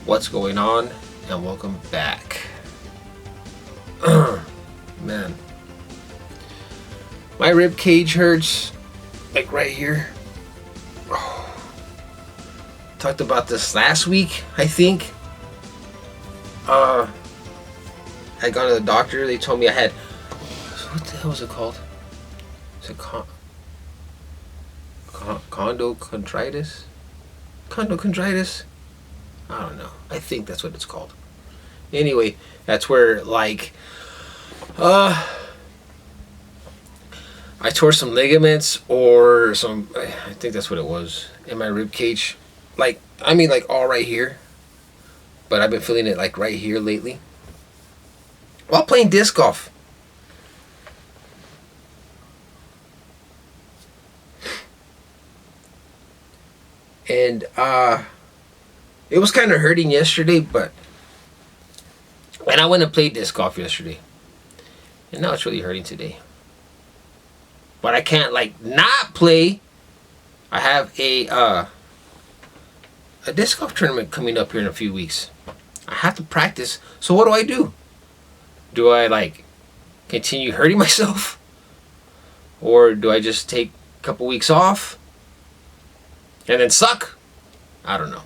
What's going on? And welcome back. Man, my rib cage hurts, like right here. Talked about this last week, I think. I got to the doctor. They told me I had, what the hell was it called? Is it condochondritis? Condochondritis? I don't know. I think that's what it's called. Anyway, that's where I tore some ligaments or some, I think that's what it was, in my rib cage. Like all right here. But I've been feeling it like right here lately. While playing disc golf. And it was kind of hurting yesterday, but and I went and played disc golf yesterday. And now it's really hurting today. But I can't not play. I have a disc golf tournament coming up here in a few weeks. I have to practice. So what do? Do I continue hurting myself? Or do I just take a couple weeks off and then suck? I don't know.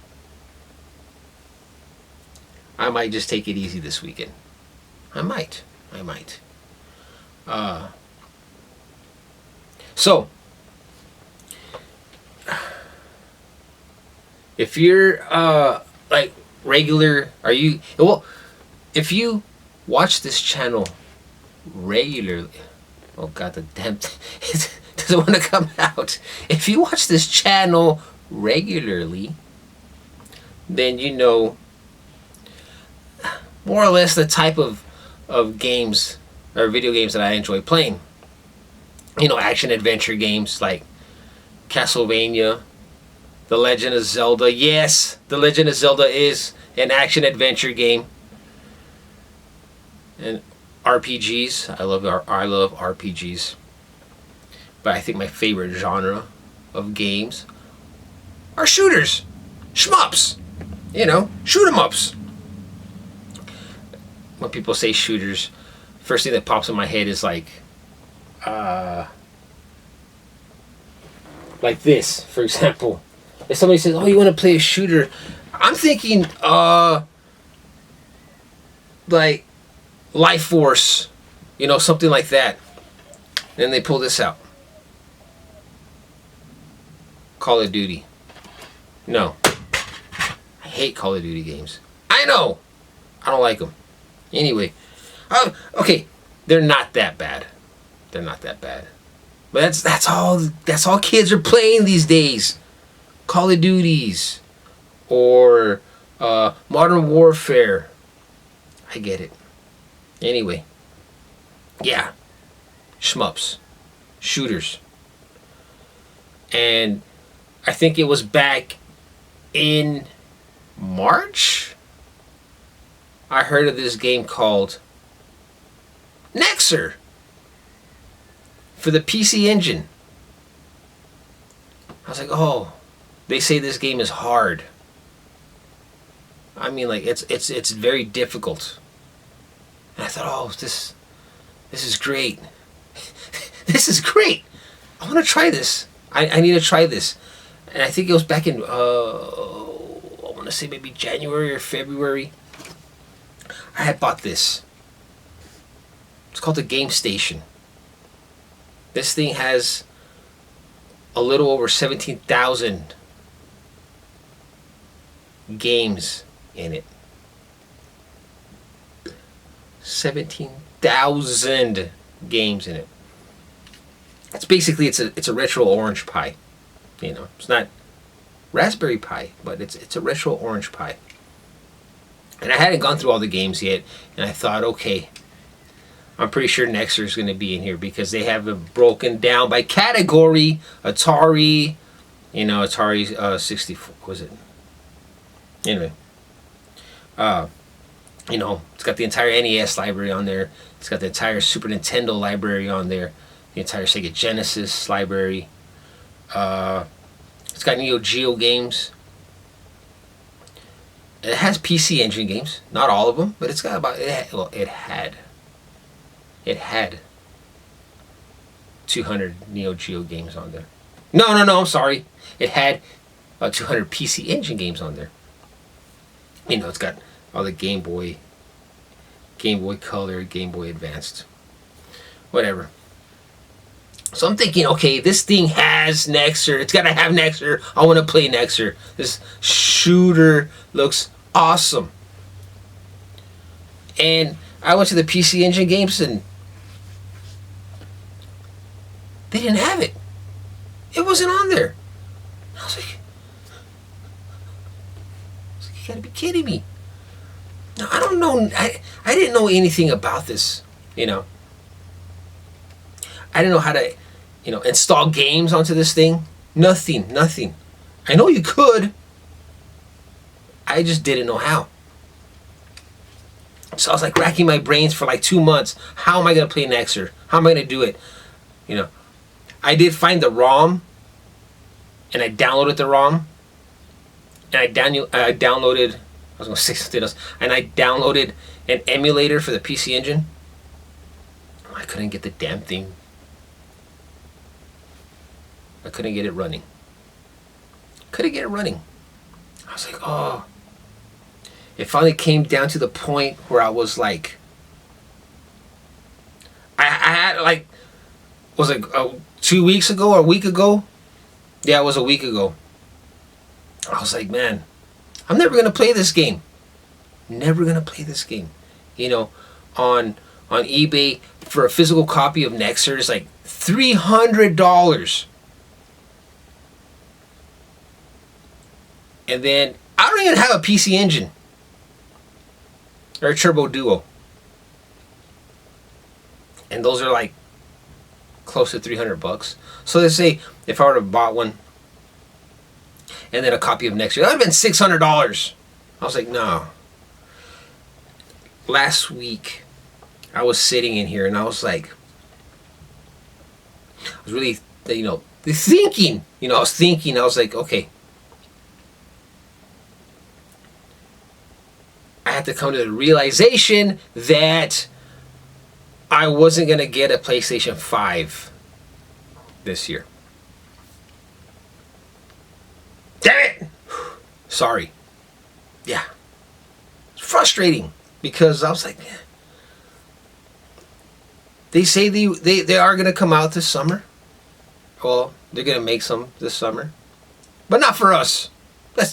I might just take it easy this weekend. I might. So, if you're regular, if you watch this channel regularly, oh god, the damn it doesn't want to come out. If you watch this channel regularly, then you know more or less the type of games or video games that I enjoy playing. You know, action adventure games like Castlevania, The Legend of Zelda. Yes, The Legend of Zelda is an action adventure game. And RPGs. I love RPGs. But I think my favorite genre of games are shooters. Shmups. You know, shoot 'em ups. When people say shooters, first thing that pops in my head is like this, for example. If somebody says, "Oh, you want to play a shooter?" I'm thinking like Life Force, you know, something like that. And they pull this out. Call of Duty. No. I hate Call of Duty games. I know. I don't like them. Anyway, okay, they're not that bad. But that's all kids are playing these days. Call of Duties or Modern Warfare. I get it. Anyway, yeah, shmups, shooters. And I think it was back in March I heard of this game called Nexer for the PC Engine. I was like, oh, they say this game is hard. I mean, it's very difficult. And I thought, oh, this is great. This is great. I want to try this. I need to try this. And I think it was back in, I want to say maybe January or February. I had bought this. It's called the Game Station. This thing has a little over 17,000 games in it. 17,000 games in it. It's basically it's a retro orange pie. You know, it's not Raspberry Pi, but it's a retro orange pie. And I hadn't gone through all the games yet, and I thought, okay, I'm pretty sure Nexer is going to be in here because they have it broken down by category. Atari, you know, Atari 64, was it? Anyway, you know, it's got the entire NES library on there. It's got the entire Super Nintendo library on there. The entire Sega Genesis library. It's got Neo Geo games. It has PC Engine games, not all of them, but it's got about it had 200 Neo Geo games on there. No, I'm sorry. It had 200 PC Engine games on there. You know, it's got all the Game Boy Color, Game Boy Advanced, whatever. So I'm thinking, okay, this thing has Nexer. It's got to have Nexer. I want to play Nexer. This shooter looks awesome. And I went to the PC Engine games and they didn't have it. It wasn't on there. I was like, you gotta be kidding me. Now, I don't know. I didn't know anything about this, you know. I didn't know how to, install games onto this thing. Nothing. I know you could. I just didn't know how. So I was like racking my brains for like 2 months. How am I going to play Nexer? How am I going to do it? I did find the ROM, and I downloaded the ROM, and I downloaded, I was going to say something else, and I downloaded an emulator for the PC Engine. I couldn't get the damn thing. I couldn't get it running. I was like, oh. It finally came down to the point where I was like, I had like, was it 2 weeks ago or a week ago? Yeah, it was a week ago. I was like, man, I'm never going to play this game. On eBay for a physical copy of Nexer is like $300. And then I don't even have a PC Engine or a Turbo Duo. And those are like close to $300. So let's say if I were to have bought one and then a copy of Nexer, that would have been $600. I was like, no. Last week, I was sitting in here and I was like, I was really, thinking. I was like, okay. I had to come to the realization that I wasn't going to get a PlayStation 5 this year. Damn it! Sorry. Yeah. It's frustrating because I was like, man. They say they are going to come out this summer. Well, they're going to make some this summer. But not for us. Let's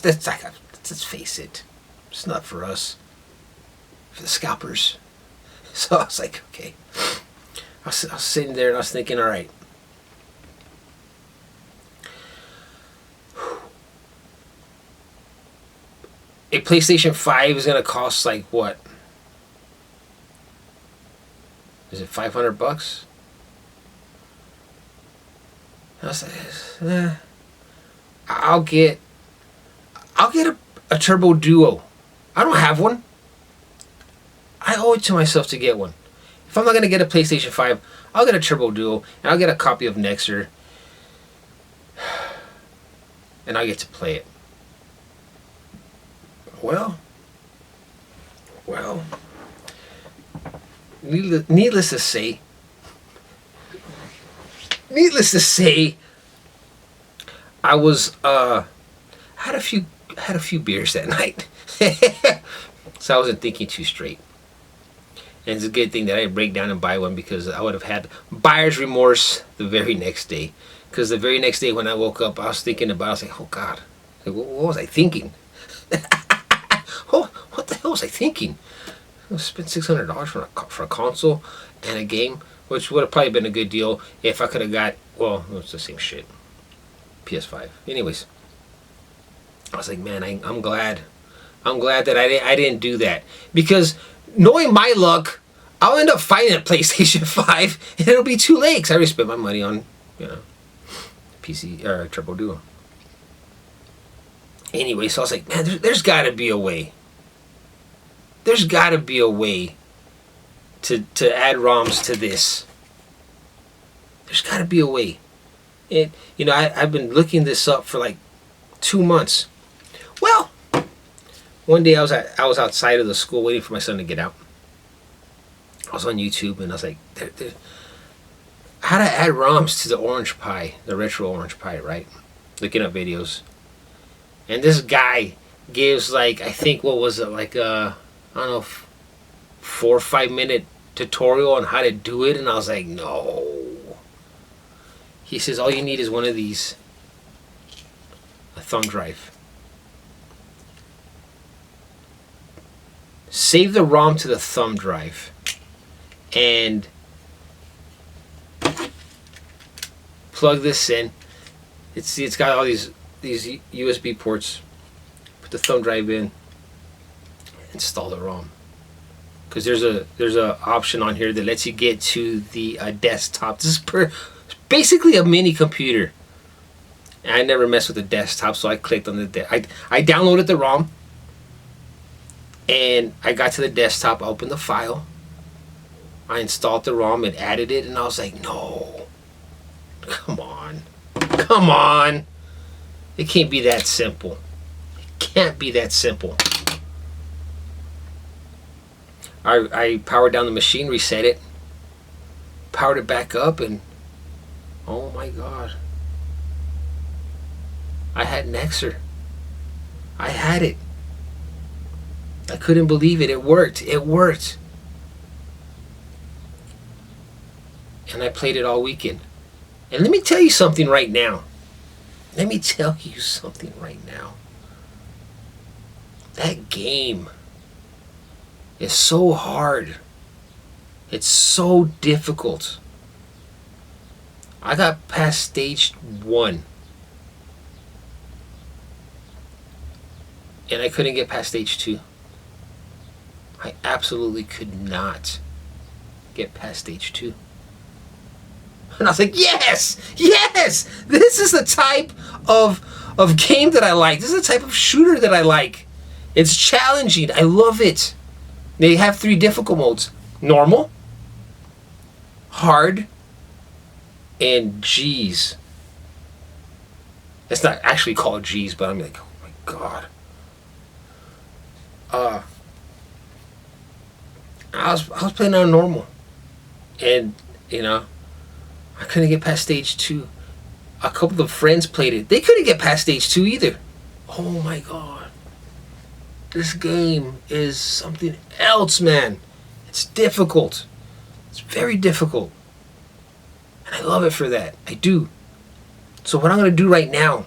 face it. It's not for us. For the scalpers. So I was like, okay. I was sitting there and I was thinking, all right. A PlayStation 5 is going to cost like what? Is it $500? I was like, I'll get a Turbo Duo. I don't have one. I owe it to myself to get one. If I'm not going to get a PlayStation 5, I'll get a Turbo Duo, and I'll get a copy of Nexer, and I'll get to play it. Well, needless to say, I was had a few beers that night, so I wasn't thinking too straight. And it's a good thing that I didn't break down and buy one because I would have had buyer's remorse the very next day. Because the very next day when I woke up, I was thinking about it. I was like, oh God, what was I thinking? What the hell was I thinking? I spent $600 for a console and a game, which would have probably been a good deal if I could have got, well, it's the same shit. PS5. Anyways, I was like, man, I'm glad. I'm glad that I didn't do that. Because knowing my luck, I'll end up finding a PlayStation 5 and it'll be too late because I already spent my money on, PC or Turbo Duo. Anyway, so I was like, man, there's got to be a way. There's got to be a way to add ROMs to this. There's got to be a way. And, I've been looking this up for like 2 months. Well, one day I was outside of the school waiting for my son to get out. I was on YouTube and I was like, how to add ROMs to the orange pie, the retro orange pie, right? Looking up videos. And this guy gives like, I think, what was it, like I don't know, 4 or 5 minute tutorial on how to do it. And I was like, no. He says all you need is one of these, a thumb drive. Save the ROM to the thumb drive and plug this in. It's got all these USB ports. Put the thumb drive in. Install the ROM. Because there's a option on here that lets you get to the desktop. This is basically a mini computer. And I never messed with the desktop, so I clicked on the I downloaded the ROM. And I got to the desktop, I opened the file. I installed the ROM and added it, and I was like, no. Come on. Come on. It can't be that simple. It can't be that simple. I powered down the machine, reset it, powered it back up, and oh my God. I had an Xer. I had it. I couldn't believe it. It worked. It worked. And I played it all weekend. And let me tell you something right now. Let me tell you something right now. That game is so hard. It's so difficult. I got past stage 1. And I couldn't get past stage 2. I absolutely could not get past stage 2. And I was like, yes! Yes! This is the type of game that I like. This is the type of shooter that I like. It's challenging. I love it. They have 3 difficult modes. Normal, hard, and G's. It's not actually called G's, but I'm like, oh my God. I was playing on normal, and I couldn't get past stage 2. A couple of friends played it. They couldn't get past stage 2 either. Oh my God. This game is something else, man. It's difficult. It's very difficult. And I love it for that. I do. So what I'm going to do right now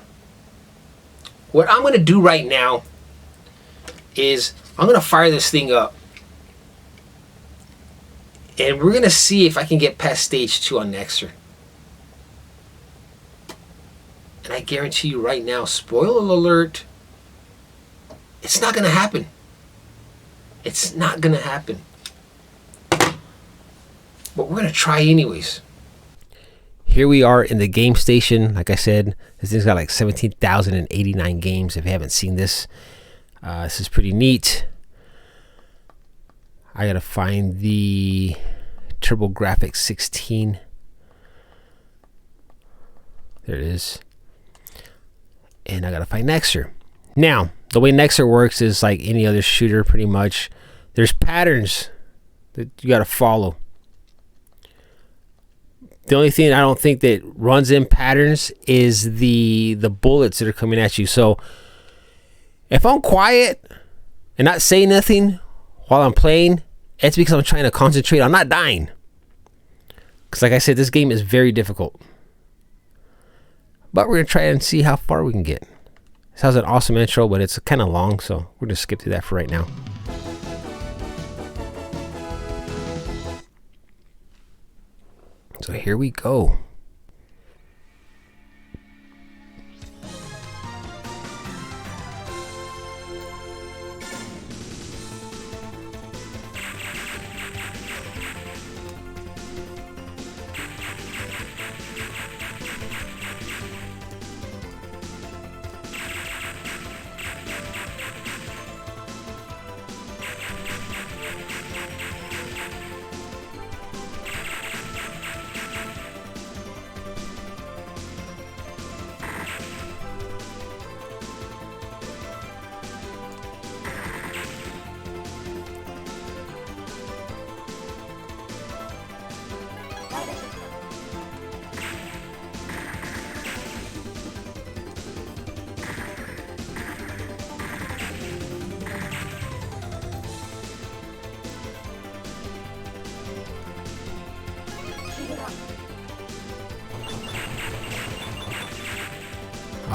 is I'm going to fire this thing up. And we're going to see if I can get past stage 2 on Nexer. And I guarantee you right now, spoiler alert, it's not going to happen. It's not going to happen. But we're going to try anyways. Here we are in the game station. Like I said, this thing's got like 17,089 games. If you haven't seen this, this is pretty neat. I got to find the TurboGrafx 16. There it is. And I got to find Nexer. Now, the way Nexer works is like any other shooter pretty much. There's patterns that you got to follow. The only thing I don't think that runs in patterns is the bullets that are coming at you. So if I'm quiet and not saying nothing while I'm playing, it's because I'm trying to concentrate on not dying. Because like I said, this game is very difficult. But we're going to try and see how far we can get. This has an awesome intro, but it's kind of long, so we're going to skip through that for right now. So here we go.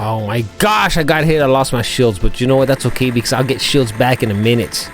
Oh my gosh, I got hit. I lost my shields, but you know what? That's okay because I'll get shields back in a minute.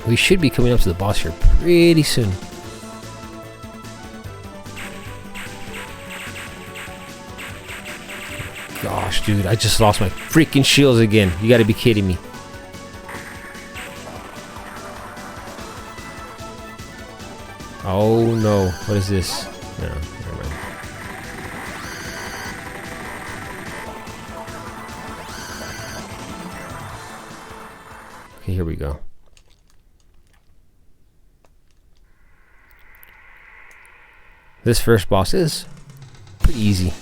We should be coming up to the boss here pretty soon. Gosh, dude, I just lost my freaking shields again. You gotta be kidding me. Oh no, what is this? No, never mind. Okay, here we go. This first boss is pretty easy.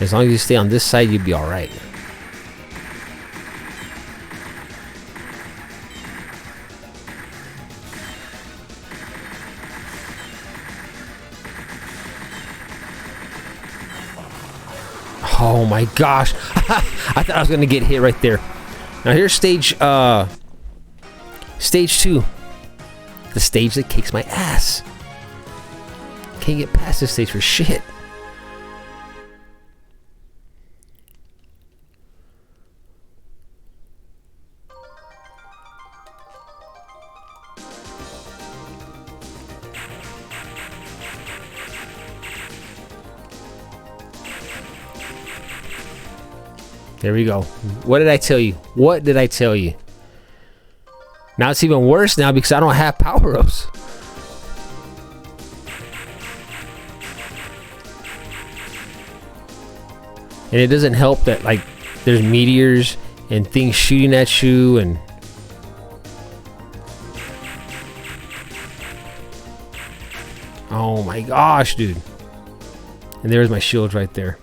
As long as you stay on this side, you'll be alright. Oh my gosh. I thought I was gonna get hit right there. Now here's stage 2. The stage that kicks my ass. Can't get past this stage for shit. There we go. What did I tell you? What did I tell you? Now it's even worse now because I don't have power-ups. And it doesn't help that like there's meteors and things shooting at you and oh my gosh, dude. And there's my shield right there.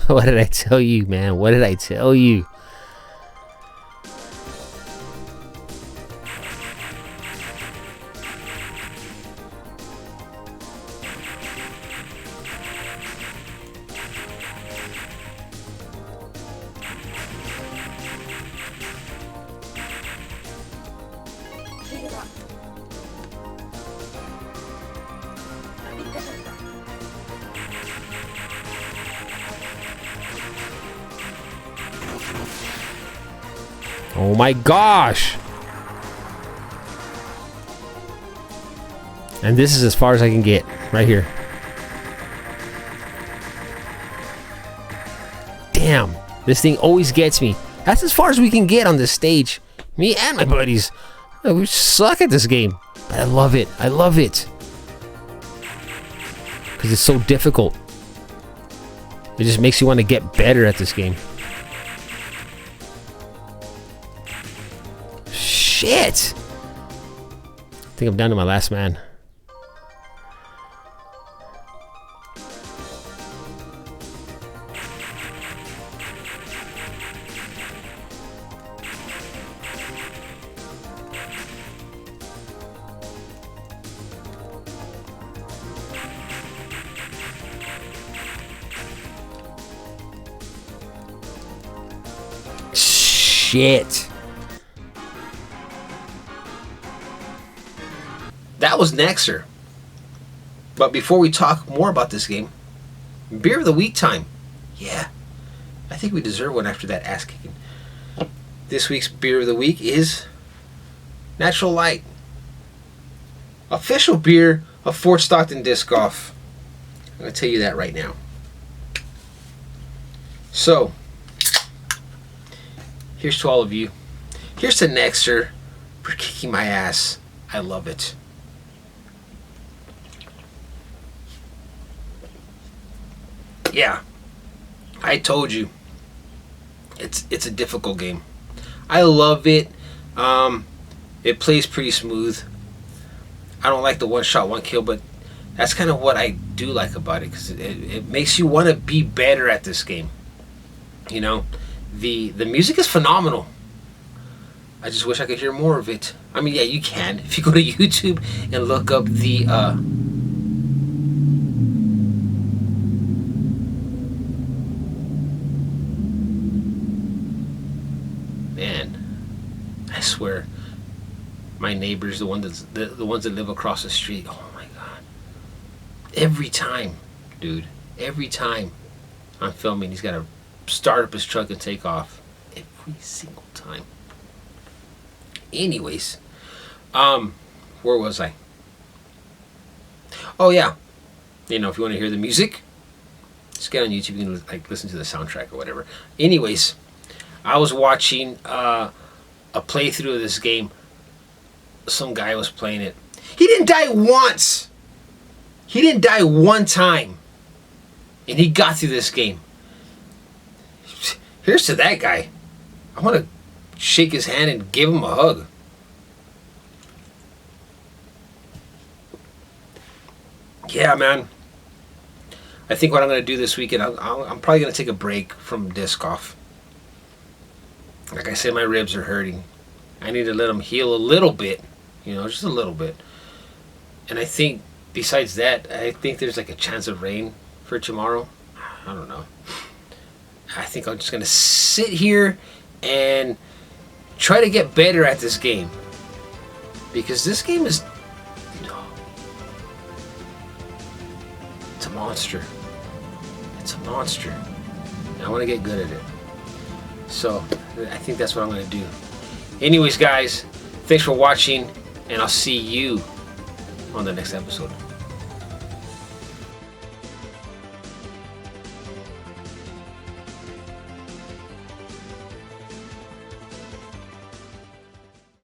What did I tell you, man? What did I tell you? Oh my gosh! And this is as far as I can get, right here. Damn, this thing always gets me. That's as far as we can get on this stage. Me and my buddies. We suck at this game, but I love it. I love it. Because it's so difficult. It just makes you want to get better at this game. Shit! I think I'm down to my last man. shit. That was Nexer. But before we talk more about this game, beer of the week time. Yeah, I think we deserve one after that ass kicking. This week's beer of the week is Natural Light. Official beer of Fort Stockton Disc Golf. I'm going to tell you that right now. So, here's to all of you. Here's to Nexer for kicking my ass. I love it. Yeah, I told you. It's a difficult game. I love it. It plays pretty smooth. I don't like the one shot, one kill, but that's kind of what I do like about it, because it makes you want to be better at this game. You know, the music is phenomenal. I just wish I could hear more of it. I mean, yeah, you can if you go to YouTube and look up the man, I swear, my neighbors, the ones that live across the street. Oh my God! Every time, dude, every time I'm filming, he's got to start up his truck and take off. Every single time. Anyways, where was I? Oh yeah, you know, if you want to hear the music, just get on YouTube. You can like listen to the soundtrack or whatever. Anyways, I was watching a playthrough of this game. Some guy was playing it. He didn't die once. He didn't die one time, and he got through this game. Here's to that guy. I want to shake his hand and give him a hug. Yeah, man. I think what I'm going to do this weekend, I'm probably going to take a break from disc golf. Like I said, my ribs are hurting. I need to let them heal a little bit. You know, just a little bit. And I think, besides that, I think there's like a chance of rain for tomorrow. I don't know. I think I'm just going to sit here and try to get better at this game. Because this game is... it's a monster. It's a monster. And I want to get good at it. So, I think that's what I'm going to do. Anyways, guys, thanks for watching, and I'll see you on the next episode.